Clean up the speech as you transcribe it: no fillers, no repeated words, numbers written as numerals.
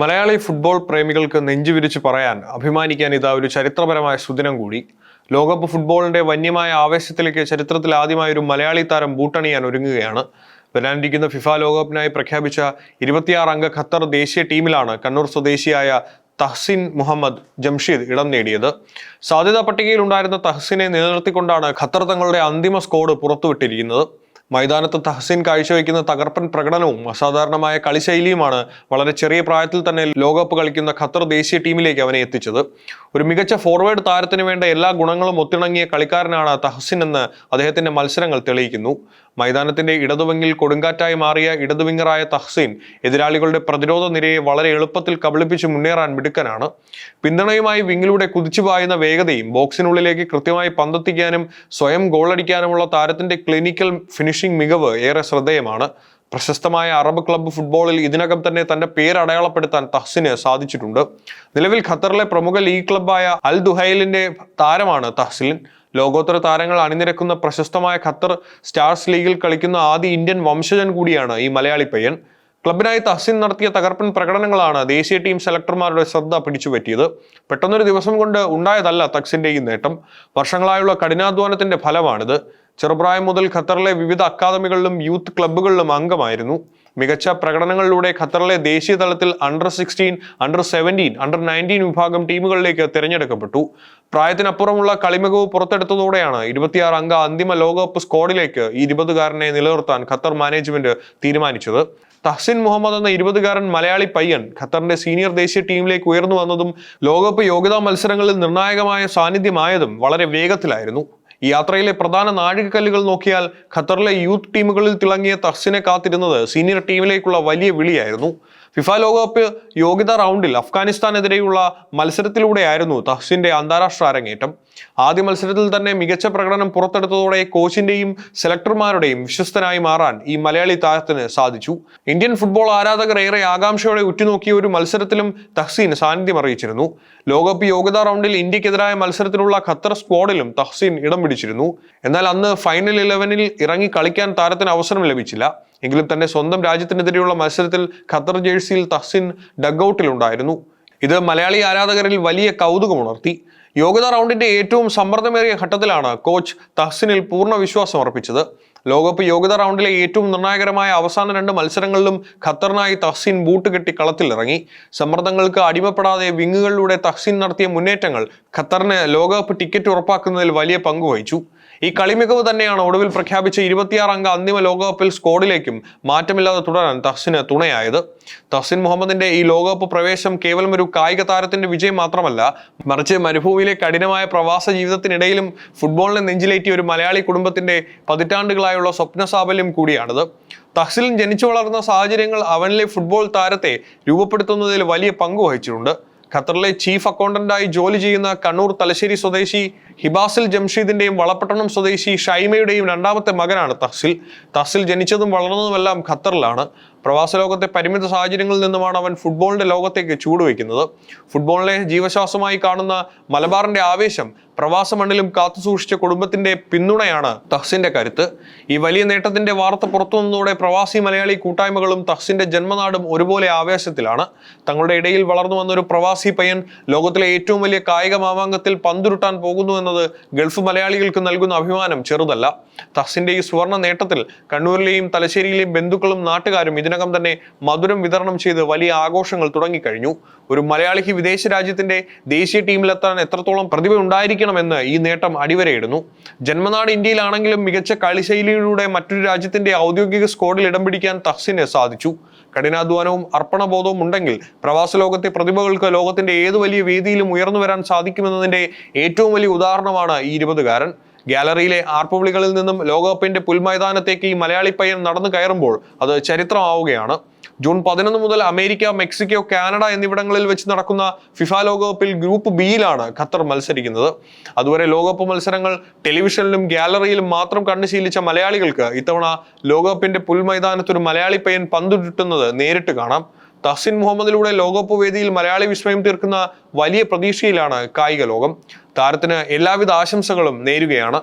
Malayali football പ്രേമികൾക്ക് നെഞ്ചുവിരിച്ച് പറയാൻ അഭിമാനിക്കാൻ ഇതാ ഒരു ചരിത്രപരമായ സുദിനം കൂടി. ലോകകപ്പ് ഫുട്ബോളിന്റെ വന്യമായ ആവേശത്തിലേക്ക് ചരിത്രത്തിൽ ആദ്യമായ ഒരു മലയാളി താരം ബൂട്ടണിയാൻ ഒരുങ്ങുകയാണ്. വരാനിരിക്കുന്ന ഫിഫ ലോകകപ്പിനായി പ്രഖ്യാപിച്ച 26 അംഗ ഖത്തർ ദേശീയ ടീമിലാണ് കണ്ണൂർ സ്വദേശിയായ തഹ്സിൻ മുഹമ്മദ് ജംഷീദ് ഇടം നേടിയത്. സാധ്യതാ പട്ടികയിൽ ഉണ്ടായിരുന്ന തഹ്സിനെ നിലനിർത്തിക്കൊണ്ടാണ് ഖത്തർ തങ്ങളുടെ അന്തിമ സ്ക്വാഡ് പുറത്തുവിട്ടിരിക്കുന്നത്. മൈതാനത്ത് തഹ്സിൻ കാഴ്ചവെക്കുന്ന തകർപ്പൻ പ്രകടനവും അസാധാരണമായ കളിശൈലിയുമാണ് വളരെ ചെറിയ പ്രായത്തിൽ തന്നെ ലോകകപ്പ് കളിക്കുന്ന ഖത്തർ ദേശീയ ടീമിലേക്ക് അവനെ എത്തിച്ചത്. ഒരു മികച്ച ഫോർവേഡ് താരത്തിന് വേണ്ട എല്ലാ ഗുണങ്ങളും ഒത്തിണങ്ങിയ കളിക്കാരനാണ് തഹ്സിൻ എന്ന് അദ്ദേഹത്തിന്റെ മത്സരങ്ങൾ തെളിയിക്കുന്നു. മൈതാനത്തിന്റെ ഇടതുവിങ്ങിൽ കൊടുങ്കാറ്റായി മാറിയ ഇടതുവിങ്ങറായ തഹ്സിൻ എതിരാളികളുടെ പ്രതിരോധ നിരയെ വളരെ എളുപ്പത്തിൽ കബളിപ്പിച്ച് മുന്നേറാൻ മിടുക്കനാണ്. പിന്തുണയുമായി വിങ്ങിലൂടെ കുതിച്ചുപായുന്ന വേഗതയും ബോക്സിനുള്ളിലേക്ക് കൃത്യമായി പന്തെത്തിക്കാനും സ്വയം ഗോളടിക്കാനുമുള്ള താരത്തിന്റെ ക്ലിനിക്കൽ ഫിനിഷിംഗ് മികവ് ഏറെ ശ്രദ്ധേയമാണ്. പ്രശസ്തമായ അറബ് ക്ലബ്ബ് ഫുട്ബോളിൽ ഇതിനകം തന്നെ തന്റെ പേര് അടയാളപ്പെടുത്താൻ തഹ്സിന് സാധിച്ചിട്ടുണ്ട്. നിലവിൽ ഖത്തറിലെ പ്രമുഖ ലീഗ് ക്ലബ്ബായ അൽ ദുഹൈലിന്റെ താരമാണ് തഹ്സിൻ. ലോകോത്തര താരങ്ങൾ അണിനിരക്കുന്ന പ്രശസ്തമായ ഖത്തർ സ്റ്റാർസ് ലീഗിൽ കളിക്കുന്ന ആദ്യ ഇന്ത്യൻ വംശജൻ കൂടിയാണ് ഈ മലയാളി പയ്യൻ. ക്ലബിനായി തഹ്സിൻ നടത്തിയ തകർപ്പൻ പ്രകടനങ്ങളാണ് ദേശീയ ടീം സെലക്ടർമാരുടെ ശ്രദ്ധ പിടിച്ചുപറ്റിയത്. പെട്ടെന്നൊരു ദിവസം കൊണ്ട് ഉണ്ടായതല്ല തഹ്സിന്റെ ഈ നേട്ടം. വർഷങ്ങളായുള്ള കഠിനാധ്വാനത്തിന്റെ ഫലമാണിത്. ചെറുപ്രായം മുതൽ ഖത്തറിലെ വിവിധ അക്കാദമികളിലും യൂത്ത് ക്ലബ്ബുകളിലും അംഗമായിരുന്നു. മികച്ച പ്രകടനങ്ങളിലൂടെ ഖത്തറിലെ ദേശീയ തലത്തിൽ അണ്ടർ 16, അണ്ടർ 17, അണ്ടർ 19 വിഭാഗം ടീമുകളിലേക്ക് തിരഞ്ഞെടുക്കപ്പെട്ടു. പ്രായത്തിനപ്പുറമുള്ള കളിമികവ് പുറത്തെടുത്തതോടെയാണ് 26 അംഗ അന്തിമ ലോകകപ്പ് സ്ക്വാഡിലേക്ക് ഈ 20-കാരനെ നിലനിർത്താൻ ഖത്തർ മാനേജ്മെന്റ് തീരുമാനിച്ചത്. തഹ്സിൻ മുഹമ്മദ് എന്ന 20-കാരൻ മലയാളി പയ്യൻ ഖത്തറിന്റെ സീനിയർ ദേശീയ ടീമിലേക്ക് ഉയർന്നു വന്നതും ലോകകപ്പ് യോഗ്യതാ മത്സരങ്ങളിൽ നിർണായകമായ സാന്നിധ്യമായതും വളരെ വേഗത്തിലായിരുന്നു. ഈ യാത്രയിലെ പ്രധാന നാഴികക്കല്ലുകൾ നോക്കിയാൽ ഖത്തറിലെ യൂത്ത് ടീമുകളിൽ തിളങ്ങിയ തഹ്സിനെ കാത്തിരുന്നത് സീനിയർ ടീമിലേക്കുള്ള വലിയ വിളിയായിരുന്നു. ഫിഫ ലോകകപ്പ് യോഗ്യതാ റൗണ്ടിൽ അഫ്ഗാനിസ്ഥാനെതിരെയുള്ള മത്സരത്തിലൂടെയായിരുന്നു തഹ്സിന്റെ അന്താരാഷ്ട്ര അരങ്ങേറ്റം. ആദ്യ മത്സരത്തിൽ തന്നെ മികച്ച പ്രകടനം പുറത്തെടുത്തതോടെ കോച്ചിന്റെയും സെലക്ടർമാരുടെയും വിശ്വസ്തനായി മാറാൻ ഈ മലയാളി താരത്തിന് സാധിച്ചു. ഇന്ത്യൻ ഫുട്ബോൾ ആരാധകർ ഏറെ ആകാംക്ഷയോടെ ഉറ്റുനോക്കിയ ഒരു മത്സരത്തിലും തഹ്സിൻ സാന്നിധ്യം അറിയിച്ചിരുന്നു. ലോകകപ്പ് യോഗ്യതാ റൗണ്ടിൽ ഇന്ത്യക്കെതിരായ മത്സരത്തിലുള്ള ഖത്തർ സ്ക്വാഡിലും തഹ്സിൻ ഇടം പിടിച്ചിരുന്നു. എന്നാൽ അന്ന് ഫൈനൽ 11-ൽ ഇറങ്ങി കളിക്കാൻ താരത്തിന് അവസരം ലഭിച്ചില്ല. എങ്കിലും തന്റെ സ്വന്തം രാജ്യത്തിനെതിരെയുള്ള മത്സരത്തിൽ ഖത്തർ ജേഴ്സിയിൽ തഹ്സിൻ ഡഗ്ഔട്ടിലുണ്ടായിരുന്നു. ഇത് മലയാളി ആരാധകരിൽ വലിയ കൗതുകമുണർത്തി. യോഗ്യതാ റൗണ്ടിന്റെ ഏറ്റവും സമ്മർദ്ദമേറിയ ഘട്ടത്തിലാണ് കോച്ച് തഹ്സിനിൽ പൂർണ്ണ വിശ്വാസം അർപ്പിച്ചത്. ലോകകപ്പ് യോഗ്യതാ റൗണ്ടിലെ ഏറ്റവും നിർണായകരമായ അവസാന 2 മത്സരങ്ങളിലും ഖത്തറിനായി തഹ്സിൻ ബൂട്ട് കെട്ടി കളത്തിലിറങ്ങി. സമ്മർദ്ദങ്ങൾക്ക് അടിമപ്പെടാതെ വിങ്ങുകളിലൂടെ തഹ്സിൻ നടത്തിയ മുന്നേറ്റങ്ങൾ ഖത്തറിന് ലോകകപ്പ് ടിക്കറ്റ് ഉറപ്പാക്കുന്നതിൽ വലിയ പങ്കുവഹിച്ചു. ഈ കളിമികവ് തന്നെയാണ് ഒടുവിൽ പ്രഖ്യാപിച്ച 26 അംഗ അന്തിമ ലോകകപ്പിൽ സ്ക്വാഡിലേക്കും മാറ്റമില്ലാതെ തുടരാൻ തഹ്സിന് തുണയായത്. തഹ്സിൻ മുഹമ്മദിന്റെ ഈ ലോകകപ്പ് പ്രവേശം കേവലം ഒരു കായിക താരത്തിന്റെ വിജയം മാത്രമല്ല, മറിച്ച് മരുഭൂമിയിലെ കഠിനമായ പ്രവാസ ജീവിതത്തിനിടയിലും ഫുട്ബോളിനെ നെഞ്ചിലേറ്റിയ ഒരു മലയാളി കുടുംബത്തിന്റെ പതിറ്റാണ്ടുകളായുള്ള സ്വപ്ന സാഫല്യം കൂടിയാണിത്. തഹ്സിൻ ജനിച്ചു വളർന്ന സാഹചര്യങ്ങൾ അവനിലെ ഫുട്ബോൾ താരത്തെ രൂപപ്പെടുത്തുന്നതിൽ വലിയ പങ്ക് വഹിച്ചിട്ടുണ്ട്. ഖത്തറിലെ ചീഫ് അക്കൗണ്ടന്റായി ജോലി ചെയ്യുന്ന കണ്ണൂർ തലശ്ശേരി സ്വദേശി ഹിബാസിൽ ജംഷീദിന്റെയും വളപട്ടണം സ്വദേശി ഷൈമയുടെയും 2ാമത്തെ മകനാണ് തഹ്സിൽ. തഹ്സിൽ ജനിച്ചതും വളർന്നതുമെല്ലാം ഖത്തറിലാണ്. പ്രവാസ ലോകത്തെ പരിമിത സാഹചര്യങ്ങളിൽ നിന്നുമാണ് അവൻ ഫുട്ബോളിന്റെ ലോകത്തേക്ക് ചൂടുവെക്കുന്നത്. ഫുട്ബോളിനെ ജീവശ്വാസമായി കാണുന്ന മലബാറിന്റെ ആവേശം പ്രവാസ മണ്ണിലും കാത്തുസൂക്ഷിച്ച കുടുംബത്തിന്റെ പിന്തുണയാണ് തഹ്സിന്റെ കരുത്ത്. ഈ വലിയ നേട്ടത്തിന്റെ വാർത്ത പുറത്തു വന്നതോടെ പ്രവാസി മലയാളി കൂട്ടായ്മകളും തഹ്സിന്റെ ജന്മനാടും ഒരുപോലെ ആവേശത്തിലാണ്. തങ്ങളുടെ ഇടയിൽ വളർന്നു വന്നൊരു പ്രവാസി പയ്യൻ ലോകത്തിലെ ഏറ്റവും വലിയ കായിക മാമാങ്കത്തിൽ പന്തുരുട്ടാൻ പോകുന്നു എന്നത് ഗൾഫ് മലയാളികൾക്ക് നൽകുന്ന അഭിമാനം ചെറുതല്ല. തഹ്സിന്റെ ഈ സുവർണ നേട്ടത്തിൽ കണ്ണൂരിലെയും തലശ്ശേരിയിലെയും ബന്ധുക്കളും നാട്ടുകാരും ഇതിനകം തന്നെ മധുരം വിതരണം ചെയ്ത് വലിയ ആഘോഷങ്ങൾ തുടങ്ങിക്കഴിഞ്ഞു. ഒരു മലയാളിക്ക് വിദേശ രാജ്യത്തിന്റെ ദേശീയ ടീമിലെത്താൻ എത്രത്തോളം പ്രതിഭ ഉണ്ടായിരിക്കണമെന്ന് ഈ നേട്ടം അടിവരയിടുന്നു. ജന്മനാട് ഇന്ത്യയിലാണെങ്കിലും മികച്ച കളിശൈലിയിലൂടെ മറ്റൊരു രാജ്യത്തിന്റെ ഔദ്യോഗിക സ്ക്വാഡിൽ ഇടം പിടിക്കാൻ തഹ്സിന് സാധിച്ചു. കഠിനാധ്വാനവും അർപ്പണബോധവും ഉണ്ടെങ്കിൽ പ്രവാസ ലോകത്തെ പ്രതിഭകൾക്ക് ലോകത്തിന്റെ ഏത് വലിയ വേദിയിലും ഉയർന്നു വരാൻ സാധിക്കുമെന്നതിന്റെ ഏറ്റവും വലിയ ഉദാഹരണമാണ് ഈ 20-കാരൻ. ഗാലറിയിലെ ആർപ്പുവിളികളിൽ നിന്നും ലോകകപ്പിന്റെ പുൽമൈതാനത്തേക്ക് ഈ മലയാളി പയ്യൻ നടന്നു കയറുമ്പോൾ അത് ചരിത്രമാവുകയാണ്. ജൂൺ 11 മുതൽ അമേരിക്ക, മെക്സിക്കോ, കാനഡ എന്നിവിടങ്ങളിൽ വെച്ച് നടക്കുന്ന ഫിഫ ലോകകപ്പിൽ ഗ്രൂപ്പ് ബിയിലാണ് ഖത്തർ മത്സരിക്കുന്നത്. അതുവരെ ലോകകപ്പ് മത്സരങ്ങൾ ടെലിവിഷനിലും ഗാലറിയിലും മാത്രം കണ്ടുശീലിച്ച മലയാളികൾക്ക് ഇത്തവണ ലോകകപ്പിന്റെ പുൽമൈതാനത്ത് ഒരു മലയാളി പയ്യൻ പന്തുരുട്ടുന്നത് നേരിട്ട് കാണാം. തഹ്സിൻ മുഹമ്മദിലൂടെ ലോകകപ്പ് വേദിയിൽ മലയാളി വിസ്മയം തീർക്കുന്ന വലിയ പ്രതീക്ഷയിലാണ് കായിക ലോകം. താരത്തിന് എല്ലാവിധ ആശംസകളും നേരുകയാണ്.